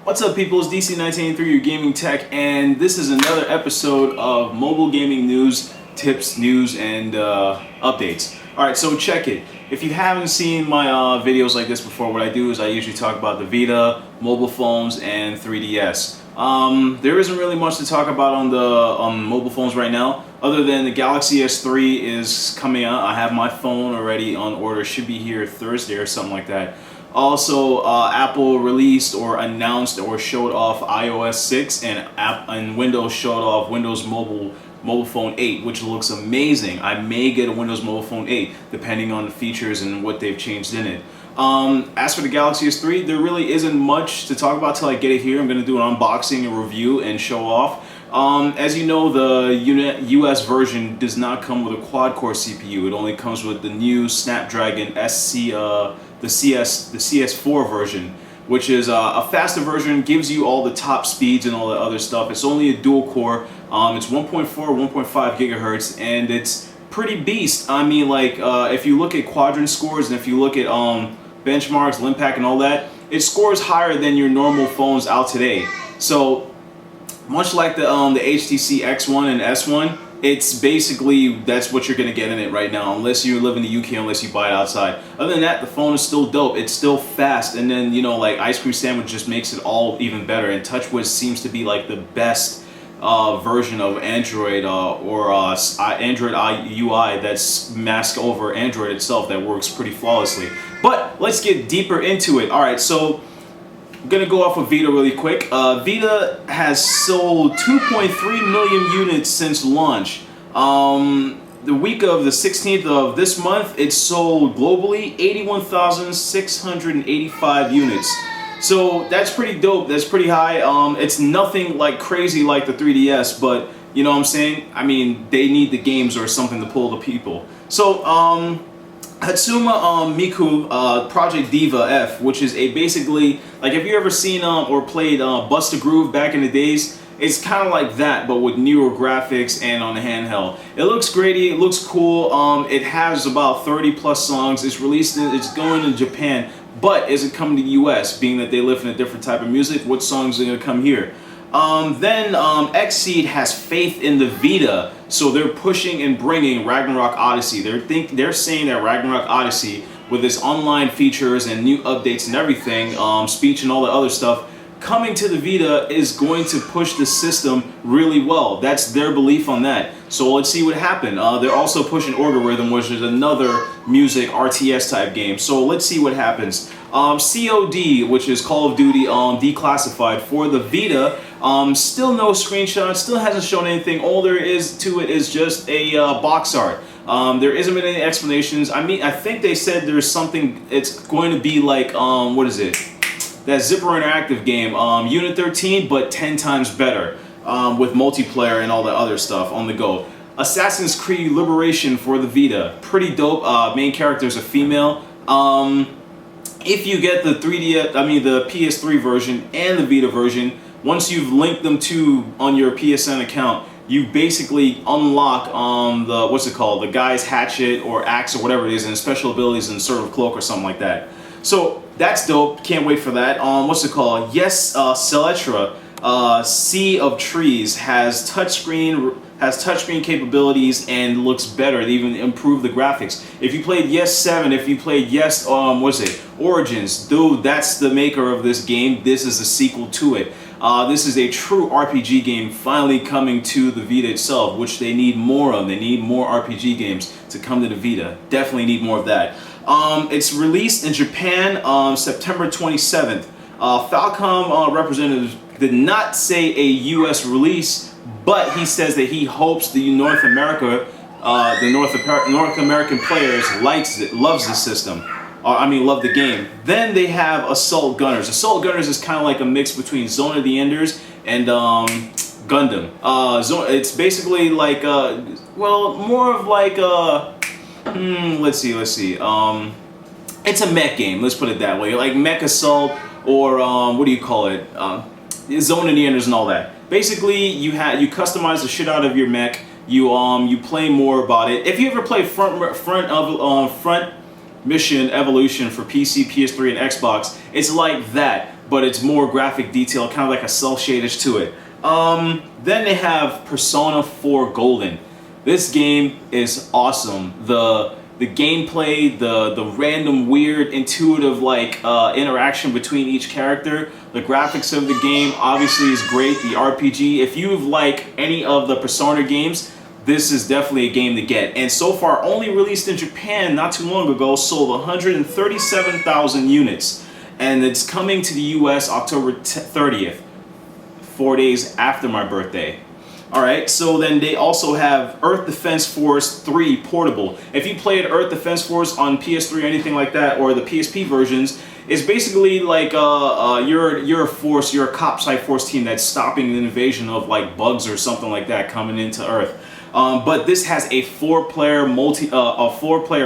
What's up, people? It's DC1983, your gaming tech, and this is another episode of mobile gaming news, tips, news, and updates. Alright, so check it. If you haven't seen my videos like this before, what I do is I usually talk about the Vita, mobile phones, and 3DS. There isn't really much to talk about on the mobile phones right now, other than the Galaxy S3 is coming out. I have my phone already on order. Should be here Thursday or something like that. Also, Apple released or announced or showed off iOS 6, and Windows showed off Windows Mobile Phone 8, which looks amazing. I may get a Windows Mobile Phone 8 depending on the features and what they've changed in it. As for the Galaxy S3, there really isn't much to talk about till I get it here. I'm going to do an unboxing and review and show off. As you know, the US version does not come with a quad-core CPU. It only comes with the new Snapdragon the CS4 version, which is a faster version, gives you all the top speeds and all the other stuff. It's only a dual core. It's 1.4, 1.5 gigahertz, and it's pretty beast. I mean, like, if you look at quadrant scores and if you look at benchmarks, Limpack, and all that, it scores higher than your normal phones out today. So, much like the HTC X1 and S1, it's basically, that's what you're going to get in it right now, unless you live in the UK, unless you buy it outside. Other than that, the phone is still dope. It's still fast, and then, you know, like, Ice Cream Sandwich just makes it all even better, and TouchWiz seems to be like the best version of Android or Android UI that's masked over Android itself that works pretty flawlessly. But let's get deeper into it. Alright, so I'm gonna go off of Vita really quick. Vita has sold 2.3 million units since launch. The week of the 16th of this month, it sold globally 81,685 units. So that's pretty dope. That's pretty high. It's nothing like crazy like the 3DS, but you know what I'm saying? I mean, they need the games or something to pull the people. So Hatsuma Miku Project Diva F, which is a basically, like, if you ever seen or played Bust a Groove back in the days, it's kind of like that, but with newer graphics and on the handheld. It looks great. It looks cool. It has about 30 plus songs. It's released. It's going to Japan, but is it coming to the US? Being that they live in a different type of music, what songs are going to come here? Then Xseed has faith in the Vita, so they're pushing and bringing Ragnarok Odyssey. They're saying that Ragnarok Odyssey, with its online features and new updates and everything, speech and all the other stuff, coming to the Vita is going to push the system really well. That's their belief on that. So let's see what happens. They're also pushing Order Rhythm, which is another music RTS type game. So let's see what happens. COD, which is Call of Duty Declassified for the Vita, still no screenshots, still hasn't shown anything. All there is to it is just a box art. There isn't been any explanations. I mean, I think they said there's something, it's going to be like, what is it? That Zipper Interactive game, Unit 13, but 10 times better, with multiplayer and all the other stuff on the go. Assassin's Creed Liberation for the Vita, pretty dope. Main character is a female. If you get the the PS3 version and the Vita version, once you've linked them on your PSN account, you basically unlock the guy's hatchet or axe or whatever it is, and special abilities and sort of cloak or something like that. So that's dope. Can't wait for that. Yes, Celetra, Sea of Trees has touchscreen capabilities and looks better. They even improved the graphics. If you played Yes 7, if you played Yes Origins, dude, that's the maker of this game. This is a sequel to it. This is a true RPG game finally coming to the Vita itself, which they need more of. They need more RPG games to come to the Vita. Definitely need more of that. It's released in Japan September 27th. Falcom representative did not say a US release, but he says that he hopes the North American players loves the system. Love the game. Then they have Assault Gunners. Assault Gunners is kind of like a mix between Zone of the Enders and Gundam. It's basically like more of like let's see. It's a mech game. Let's put it that way. Like Mech Assault or what do you call it? Zone of the Enders and all that. Basically, you customize the shit out of your mech. You play more about it. If you ever play front Mission Evolution for PC, PS3, and Xbox, it's like that. but it's more graphic detail, kind of like a cell shaders to it. Then they have Persona 4 Golden. This game is awesome. The gameplay, the random, weird, intuitive like interaction between each character. The graphics of the game obviously is great. The RPG, if you've like any of the Persona games, this is definitely a game to get. And so far, only released in Japan not too long ago, sold 137,000 units. And it's coming to the US October 30th, 4 days after my birthday. Alright, so then they also have Earth Defense Force 3 Portable. If you played Earth Defense Force on PS3 or anything like that, or the PSP versions, it's basically like you're a force, you're a cop type force team that's stopping an invasion of like bugs or something like that coming into Earth. But this has a four-player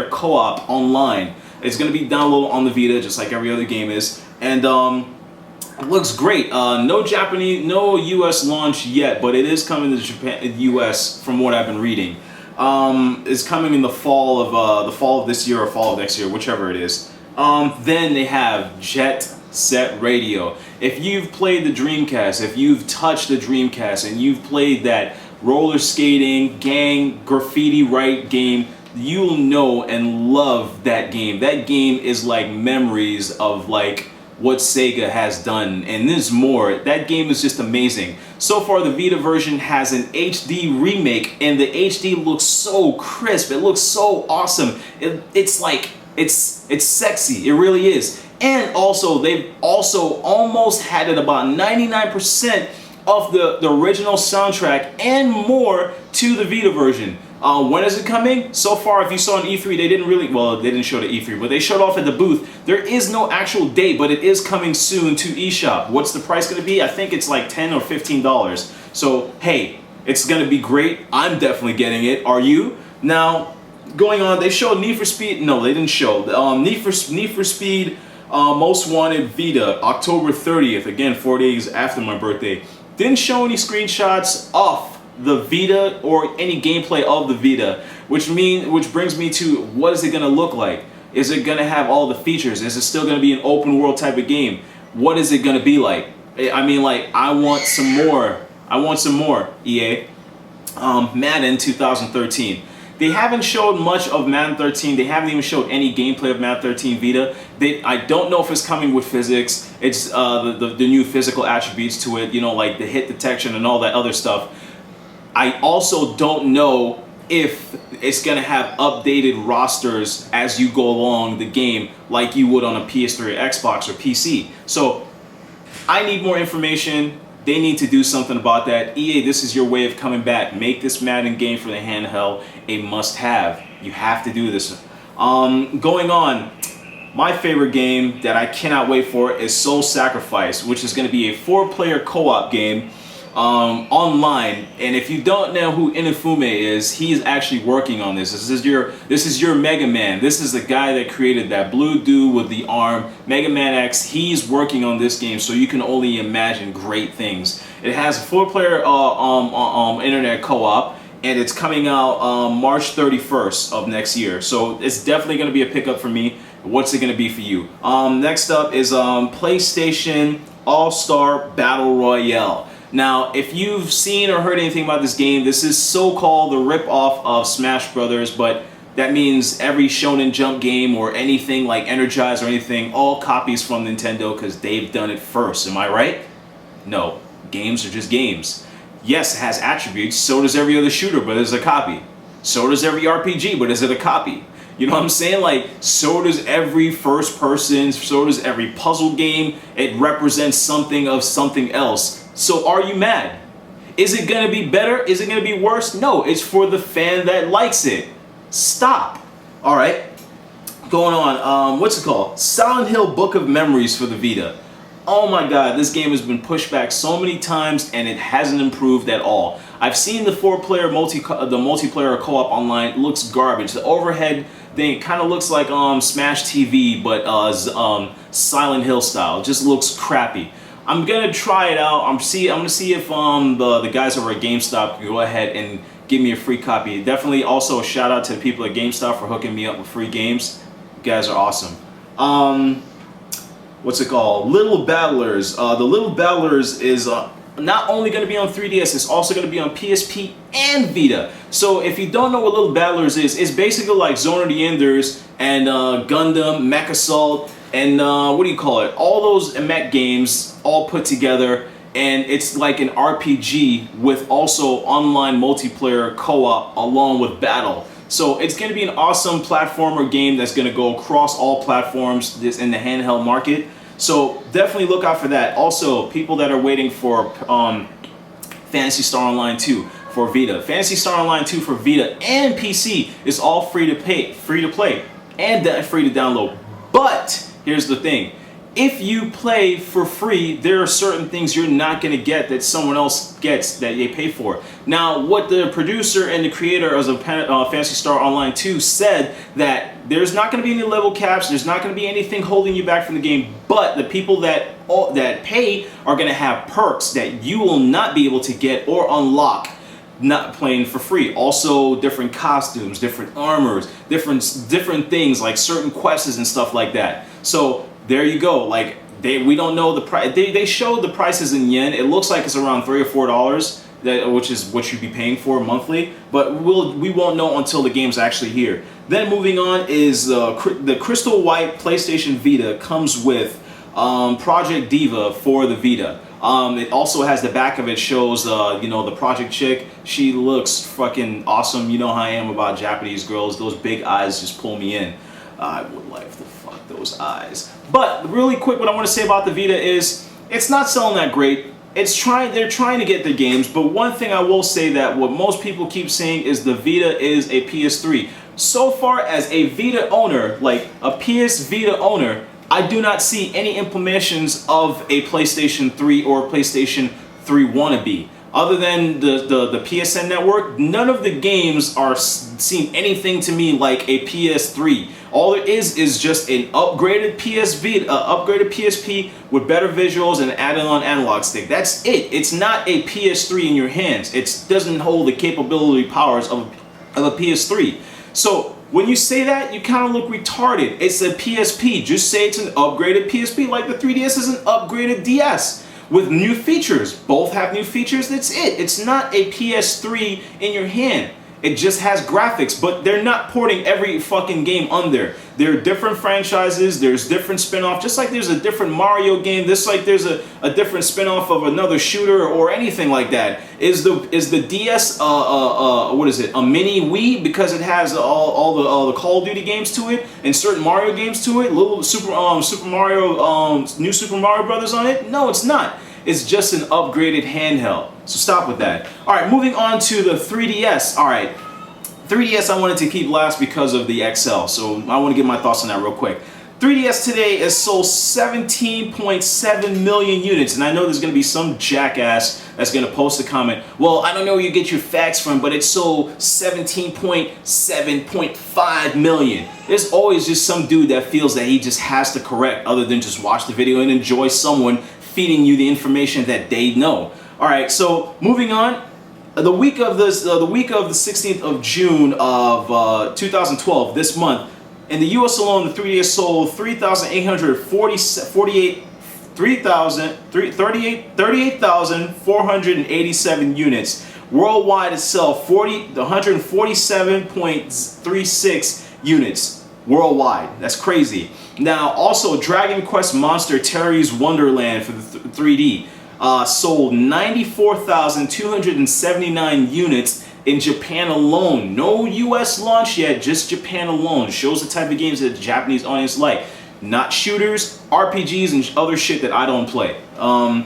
co-op online. It's going to be downloadable on the Vita, just like every other game is, and it looks great. No US launch yet, but it is coming to Japan, US, from what I've been reading. It's coming in the fall of this year or fall of next year, whichever it is. Then they have Jet Set Radio. If you've played the Dreamcast, if you've touched the Dreamcast, and you've played that roller skating, gang, graffiti right game, you'll know and love that game. That game is like memories of like what Sega has done, and there's more. That game is just amazing. So far, the Vita version has an HD remake, and the HD looks so crisp. It looks so awesome. It's sexy. It really is. And also, they've also almost had it about 99% of the original soundtrack and more to the Vita version. When is it coming? So far, if you saw on E3, they didn't show the E3, but they showed off at the booth. There is no actual date, but it is coming soon to eShop. What's the price going to be? I think it's like $10 or $15. So, hey, it's going to be great. I'm definitely getting it. Are you? Now, going on, they showed Need for Speed. No, they didn't show. Need for Speed Most Wanted Vita, October 30th. Again, 4 days after my birthday. Didn't show any screenshots of the Vita or any gameplay of the Vita, which brings me to, what is it going to look like? Is it going to have all the features? Is it still going to be an open world type of game? What is it going to be like? I mean, like, I want some more. I want some more, EA. Madden 2013. They haven't showed much of Madden 13. They haven't even showed any gameplay of Madden 13 Vita. I don't know if it's coming with physics. It's the new physical attributes to it, you know, like the hit detection and all that other stuff. I also don't know if it's going to have updated rosters as you go along the game like you would on a PS3 or Xbox or PC. So I need more information. They need to do something about that. EA, this is your way of coming back. Make this Madden game for the handheld a must-have. You have to do this. Going on, my favorite game that I cannot wait for is Soul Sacrifice, which is going to be a 4-player co-op game online. And if you don't know who Inafune is, he's actually working on this. This is your Mega Man. This is the guy that created that blue dude with the arm, Mega Man X. He's working on this game, so you can only imagine great things. It has a 4-player internet co-op, and it's coming out March 31st of next year. So it's definitely going to be a pickup for me. What's it going to be for you? Next up is PlayStation All-Star Battle Royale. Now, if you've seen or heard anything about this game, this is so-called the rip-off of Smash Brothers, but that means every Shonen Jump game or anything like Energize or anything, all copies from Nintendo because they've done it first. Am I right? No. Games are just games. Yes, it has attributes, so does every other shooter, but it's a copy. So does every RPG, but is it a copy? You know what I'm saying? Like, so does every first person, so does every puzzle game. It represents something of something else. So are you mad? Is it going to be better? Is it going to be worse? No, it's for the fan that likes it. Stop. All right. Going on, what's it called? Silent Hill Book of Memories for the Vita. Oh my god, this game has been pushed back so many times and it hasn't improved at all. I've seen the 4-player multiplayer co-op online. It looks garbage. The overhead thing kind of looks like Smash TV, but Silent Hill style. It just looks crappy. I'm gonna try it out. I'm gonna see if the guys over at GameStop can go ahead and give me a free copy. Definitely also a shout out to the people at GameStop for hooking me up with free games. You guys are awesome. what's it called? Little Battlers. The Little Battlers is not only going to be on 3DS, it's also going to be on PSP and Vita. So if you don't know what Little Battlers is, it's basically like Zone of the Enders and Gundam, Mech Assault, and what do you call it? All those mech games all put together, and it's like an RPG with also online multiplayer co-op along with battle. So it's going to be an awesome platformer game that's going to go across all platforms in the handheld market. So definitely look out for that. Also, people that are waiting for Phantasy Star Online 2 for Vita. Phantasy Star Online 2 for Vita and PC is all free to play, and free to download. But here's the thing. If you play for free, there are certain things you're not going to get that someone else gets that they pay for. Now, what the producer and the creator of Phantasy Star Online 2 said that there's not going to be any level caps, there's not going to be anything holding you back from the game, but the people that pay are going to have perks that you will not be able to get or unlock not playing for free. Also, different costumes, different armors, different things like certain quests and stuff like that. So there you go. Like we don't know the price. They showed the prices in yen. It looks like it's around $3 or $4, which is what you'd be paying for monthly. But we won't know until the game's actually here. Then moving on is the Crystal White PlayStation Vita comes with Project Diva for the Vita. It also has the back of it shows the Project chick. She looks fucking awesome. You know how I am about Japanese girls. Those big eyes just pull me in. I would like to fuck those eyes. But really quick, what I want to say about the Vita is it's not selling that great. They're trying to get their games, but one thing I will say that what most people keep saying is the Vita is a PS3. So far as a Vita owner, like a PS Vita owner, I do not see any implementations of a PlayStation 3 or PlayStation 3 wannabe. Other than the PSN network, none of the games seem anything to me like a PS3. All it is just an upgraded upgraded PSP with better visuals and added-on analog stick. That's it. It's not a PS3 in your hands. It doesn't hold the capability powers of a PS3. So when you say that, you kind of look retarded. It's a PSP. Just say it's an upgraded PSP, like the 3DS is an upgraded DS with new features. Both have new features. That's it. It's not a PS3 in your hand. It just has graphics, but they're not porting every fucking game on there. There are different franchises, there's different spin-off, just like there's a different Mario game, just like there's a different spin-off of another shooter or anything like that. Is the DS, what is it, a mini Wii because it has all the Call of Duty games to it and certain Mario games to it, little Super Mario, new Super Mario Brothers on it? No, it's not. It's just an upgraded handheld. So stop with that. Alright, moving on to the 3DS. Alright, 3DS I wanted to keep last because of the XL. So I want to give my thoughts on that real quick. 3DS today has sold 17.7 million units. And I know there's going to be some jackass that's going to post a comment. Well, I don't know where you get your facts from, but it sold 17.7.5 million. There's always just some dude that feels that he just has to correct other than just watch the video and enjoy someone feeding you the information that they know. All right, so moving on, the week of the 16th of June of 2012, this month, in the U.S. alone, the 3DS sold 38,487 units. Worldwide itself, 147.36 units worldwide. That's crazy. Now, also, Dragon Quest Monster Terry's Wonderland for the 3D sold 94,279 units in Japan alone. No US launch yet, just Japan alone. It shows the type of games that the Japanese audience like. Not shooters, RPGs, and other shit that I don't play. I'd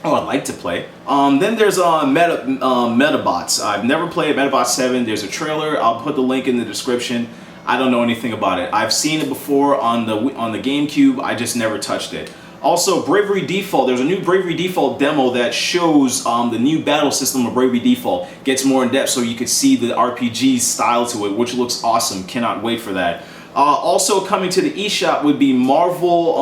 like to play. Then there's Metabots. I've never played Metabots 7. There's a trailer. I'll put the link in the description. I don't know anything about it. I've seen it before on the GameCube. I just never touched it. Also, Bravery Default. There's a new Bravery Default demo that shows the new battle system of Bravery Default. Gets more in depth so you can see the RPG style to it, which looks awesome. Cannot wait for that. Also coming to the eShop would be Marvel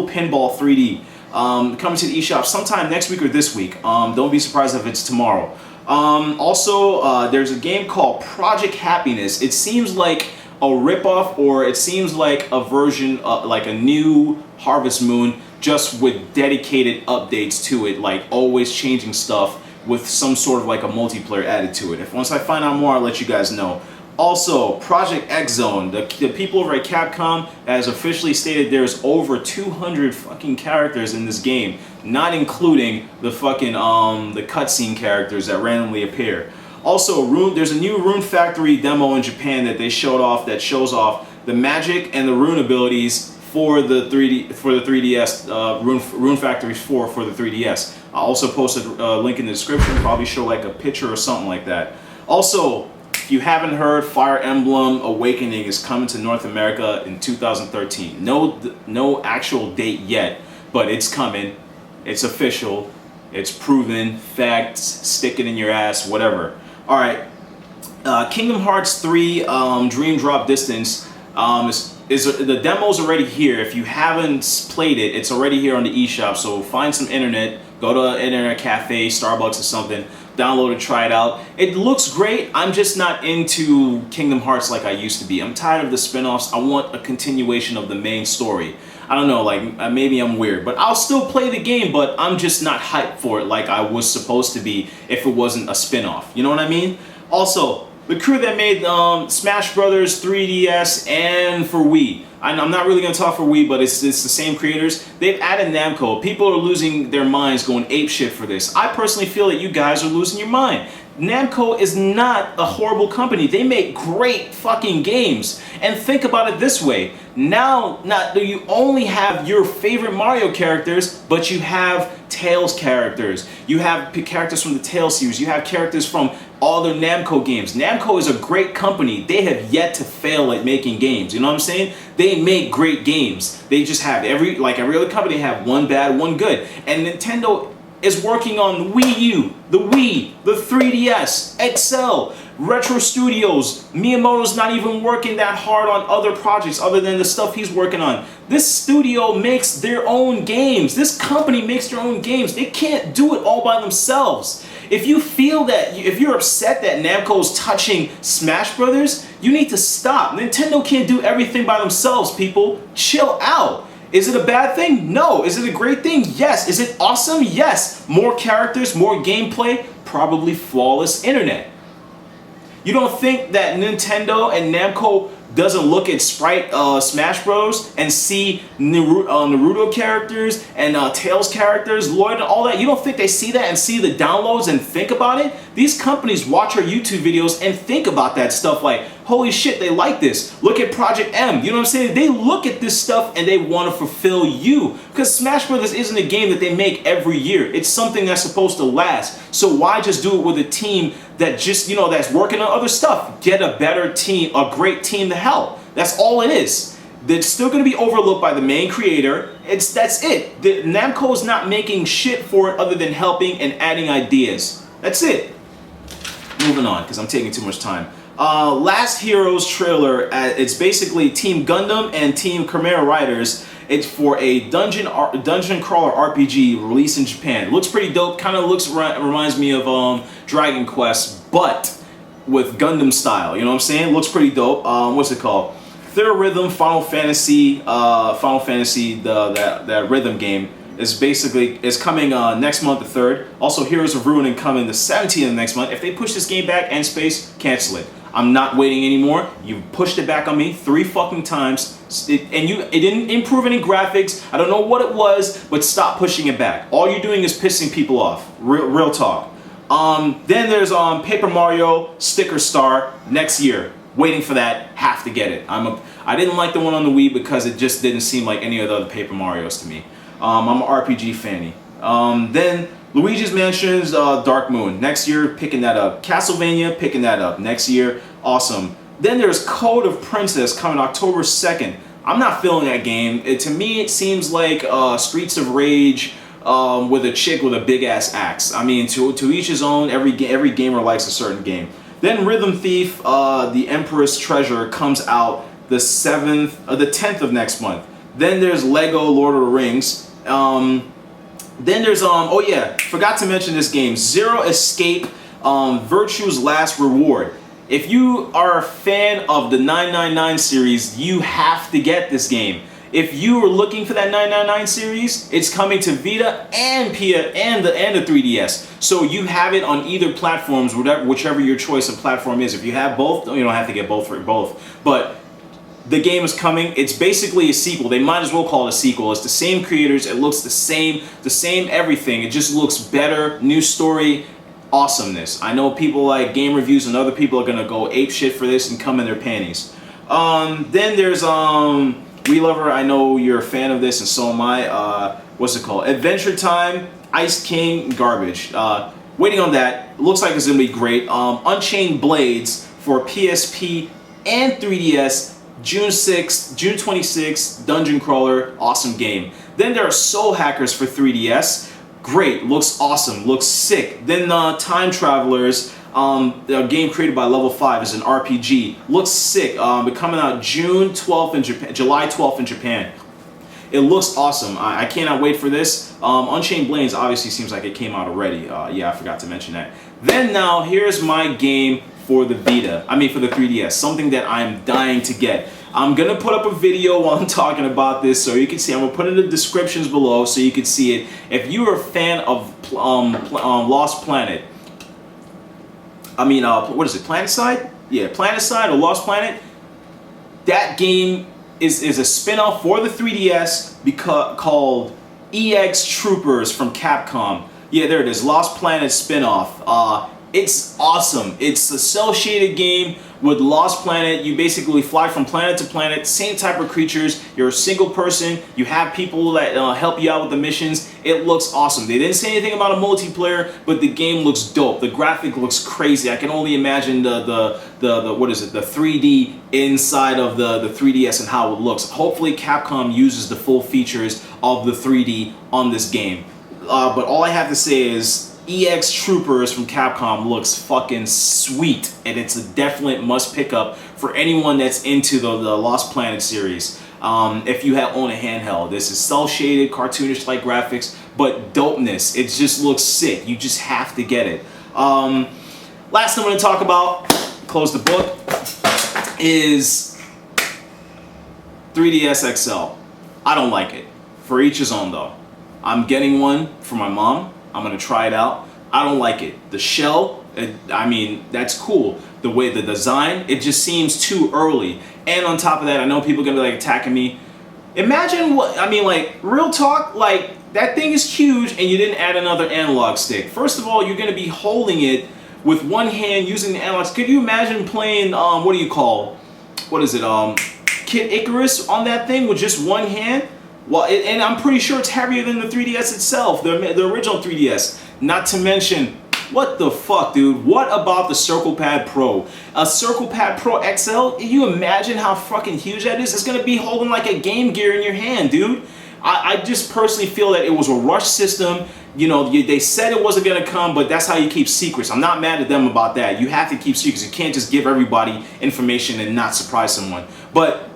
Pinball 3D. Coming to the eShop sometime next week or this week. Don't be surprised if it's tomorrow. Also, there's a game called Project Happiness. It seems like a ripoff, or it seems like a version, like a new Harvest Moon, just with dedicated updates to it, like always changing stuff with some sort of like a multiplayer added to it. If once I find out more, I'll let you guys know. Also, Project X Zone, the people over at Capcom has officially stated there's over 200 fucking characters in this game, not including the fucking the cutscene characters that randomly appear. Also, there's a new Rune Factory demo in Japan that they showed off that shows off the magic and the rune abilities for the 3DS, Rune Factory 4 for the 3DS. I'll also post a link in the description, probably show like a picture or something like that. Also, if you haven't heard, Fire Emblem Awakening is coming to North America in 2013. No actual date yet, but it's coming. It's official. It's proven. Facts. Stick it in your ass. Whatever. All right. Kingdom Hearts 3 Dream Drop Distance the demo's already here. If you haven't played it, it's already here on the eShop. So find some internet, go to an internet cafe, Starbucks or something, download it, try it out. It looks great. I'm just not into Kingdom Hearts like I used to be. I'm tired of the spin-offs. I want a continuation of the main story. I don't know, like maybe I'm weird, but I'll still play the game, but I'm just not hyped for it like I was supposed to be if it wasn't a spin-off. You know what I mean? Also, the crew that made Smash Brothers 3DS and for Wii. I'm not really going to talk for Wii, but it's the same creators. They've added Namco. People are losing their minds going apeshit for this. I personally feel that you guys are losing your mind. Namco is not a horrible company. They make great fucking games. And think about it this way. Now, not do you only have your favorite Mario characters, but you have Tails characters. You have characters from the Tails series. You have characters from all the Namco games. Namco is a great company. They have yet to fail at making games. You know what I'm saying? They make great games. They just have every other company have one bad, one good. And Nintendo is working on the Wii U, the Wii, the 3DS, XL, Retro Studios. Miyamoto's not even working that hard on other projects other than the stuff he's working on. This studio makes their own games. This company makes their own games. They can't do it all by themselves. If you feel that, if you're upset that Namco's touching Smash Brothers, you need to stop. Nintendo can't do everything by themselves, people. Chill out. Is it a bad thing? No. Is it a great thing? Yes. Is it awesome? Yes. More characters, more gameplay, probably flawless internet. You don't think that Nintendo and Namco doesn't look at Sprite Smash Bros. And see Naruto characters and Tails characters, Lloyd and all that? You don't think they see that and see the downloads and think about it? These companies watch our YouTube videos and think about that stuff like, holy shit, they like this. Look at Project M. You know what I'm saying? They look at this stuff and they want to fulfill you. Because Smash Brothers isn't a game that they make every year. It's something that's supposed to last. So why just do it with a team that just, you know, that's working on other stuff? Get a better team, a great team to help. That's all it is. They're still going to be overlooked by the main creator. That's it. Namco is not making shit for it other than helping and adding ideas. That's it. Moving on, because I'm taking too much time. Last Heroes trailer, it's basically Team Gundam and Team Chimera Riders. It's for a dungeon crawler RPG released in Japan. It looks pretty dope. Kind of reminds me of Dragon Quest, but with Gundam style. You know what I'm saying? Looks pretty dope. What's it called? Third Rhythm Final Fantasy. That rhythm game is coming next month, the 3rd. Also, Heroes of Ruin coming the 17th of next month. If they push this game back, End Space, cancel it. I'm not waiting anymore. You pushed it back on me 3 fucking times, it didn't improve any graphics. I don't know what it was, but stop pushing it back. All you're doing is pissing people off. Real talk. Then there's Paper Mario Sticker Star next year. Waiting for that. Have to get it. I didn't like the one on the Wii because it just didn't seem like any of the other Paper Marios to me. I'm an RPG fanny. Then Luigi's Mansion's Dark Moon. Next year, picking that up. Castlevania, picking that up. Next year, awesome. Then there's Code of Princess coming October 2nd. I'm not feeling that game. To me, it seems like Streets of Rage with a chick with a big-ass axe. I mean, to each his own. Every gamer likes a certain game. Then Rhythm Thief, The Emperor's Treasure comes out the 10th of next month. Then there's Lego Lord of the Rings. Then there's oh yeah, forgot to mention this game, Zero Escape, Virtue's Last Reward. If you are a fan of the 999 series, you have to get this game. If you are looking for that 999 series, it's coming to Vita and the 3DS. So you have it on either platforms, whichever your choice of platform is. If you have both, you don't have to get both for both. But the game is coming. It's basically a sequel. They might as well call it a sequel. It's the same creators. It looks the same everything. It just looks better. New story. Awesomeness. I know people like game reviews and other people are gonna go ape shit for this and come in their panties. Then there's We Lover. I know you're a fan of this and so am I. What's it called? Adventure Time, Ice King, garbage. Waiting on that. Looks like it's gonna be great. Unchained Blades for PSP and 3DS. June 6th, June 26th, Dungeon Crawler, awesome game. Then there are Soul Hackers for 3DS. Great, looks awesome, looks sick. Then Time Travelers, a game created by Level 5, is an RPG. Looks sick. Coming out June 12th in Japan, July 12th in Japan. It looks awesome. I cannot wait for this. Unchained Blades obviously seems like it came out already. Yeah, I forgot to mention that. Then now, here's my game for the Vita. I mean for the 3DS. Something that I'm dying to get. I'm gonna put up a video while I'm talking about this so you can see. I'm gonna put it in the descriptions below so you can see it. If you are a fan of Lost Planet, I mean, what is it, Planetside? Yeah, Planetside or Lost Planet. That game is a spin-off for the 3DS called EX Troopers from Capcom. Yeah, there it is, Lost Planet spin-off. It's awesome. It's a cel-shaded game with Lost Planet. You basically fly from planet to planet, same type of creatures. You're a single person. You have people that help you out with the missions. It looks awesome. They didn't say anything about a multiplayer, but the game looks dope. The graphic looks crazy. I can only imagine the what is it? The 3D inside of the 3DS and how it looks. Hopefully Capcom uses the full features of the 3D on this game. But all I have to say is EX Troopers from Capcom looks fucking sweet, and it's a definite must pick up for anyone that's into the Lost Planet series. If you own a handheld, this is cel-shaded, cartoonish like graphics, but dopeness. It just looks sick. You just have to get it. Last thing I'm going to talk about, close the book, is 3DS XL. I don't like it. For each his own though. I'm getting one for my mom. I'm gonna try it out. I don't like it. The shell, I mean, that's cool. The way the design, it just seems too early. And on top of that, I know people are gonna be like attacking me. Imagine what, I mean, like, real talk, like, that thing is huge and you didn't add another analog stick. First of all, you're gonna be holding it with one hand using the analog stick. Could you imagine playing, what is it, Kid Icarus on that thing with just one hand? Well, and I'm pretty sure it's heavier than the 3DS itself, the original 3DS. Not to mention, what the fuck, dude? What about the Circle Pad Pro? A Circle Pad Pro XL? Can you imagine how fucking huge that is? It's gonna be holding like a Game Gear in your hand, dude. I just personally feel that it was a rush system. You know, they said it wasn't gonna come, but that's how you keep secrets. I'm not mad at them about that. You have to keep secrets. You can't just give everybody information and not surprise someone. But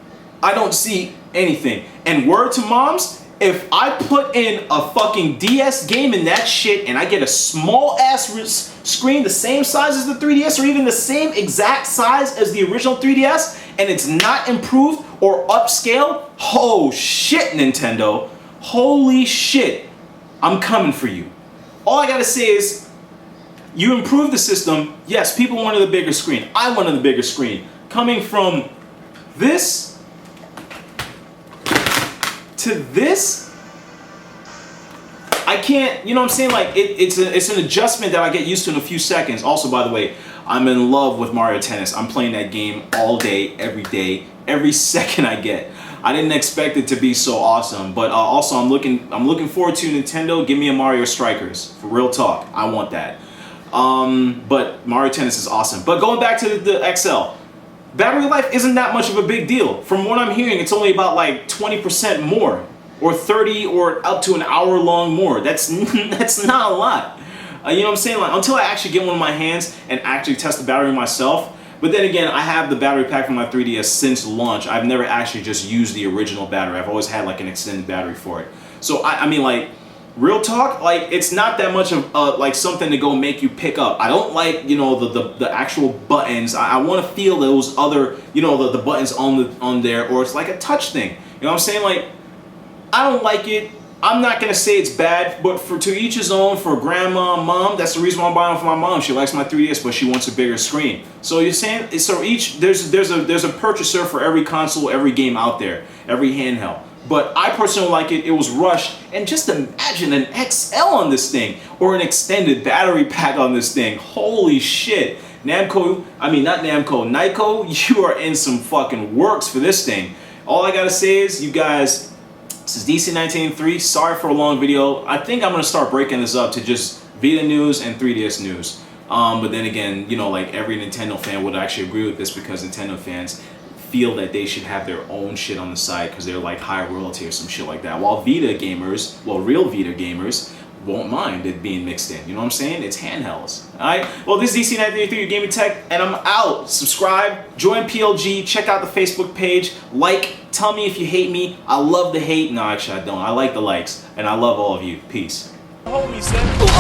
I don't see anything. And word to moms, if I put in a fucking DS game in that shit and I get a small ass screen the same size as the 3DS or even the same exact size as the original 3DS and it's not improved or upscaled, oh shit, Nintendo. Holy shit. I'm coming for you. All I gotta say is, you improved the system. Yes, people wanted the bigger screen. I wanted the bigger screen. Coming from this to this, I can't, you know what I'm saying? Like, it's an adjustment that I get used to in a few seconds. Also, by the way, I'm in love with Mario Tennis. I'm playing that game all day, every second I get. I didn't expect it to be so awesome, but also I'm looking forward to Nintendo. Give me a Mario Strikers, for real talk. I want that. But Mario Tennis is awesome. But going back to the XL, battery life isn't that much of a big deal. From what I'm hearing, it's only about like 20% more, or 30, or up to an hour long more. That's not a lot. You know what I'm saying? Like, until I actually get one in my hands and actually test the battery myself. But then again, I have the battery pack for my 3DS since launch. I've never actually just used the original battery. I've always had like an extended battery for it. So I mean, like, Real talk, like it's not that much of like something to go make you pick up. I don't like, you know, the actual buttons. I want to feel those other, you know, the buttons on there, or it's like a touch thing. You know what I'm saying? Like, I don't like it. I'm not gonna say it's bad, but to each his own. For grandma, mom, that's the reason why I'm buying it for my mom. She likes my 3DS, but she wants a bigger screen. So you're saying, so there's a purchaser for every console, every game out there, every handheld. But I personally like it. It was rushed, and just imagine an XL on this thing, or an extended battery pack on this thing. Holy shit. Namco, I mean not Namco, Nyko, you are in some fucking works for this thing. All I gotta say is, you guys, this is DC1983. Sorry for a long video. I think I'm gonna start breaking this up to just Vita news and 3DS news. But then again, you know, like every Nintendo fan would actually agree with this, because Nintendo fans feel that they should have their own shit on the side because they're like high royalty or some shit like that. While Vita gamers, well, real Vita gamers, won't mind it being mixed in. You know what I'm saying? It's handhelds. Alright? Well, this is DC933, your gaming tech, and I'm out. Subscribe, join PLG, check out the Facebook page, like, tell me if you hate me. I love the hate. No, actually I don't. I like the likes, and I love all of you. Peace. Homie said.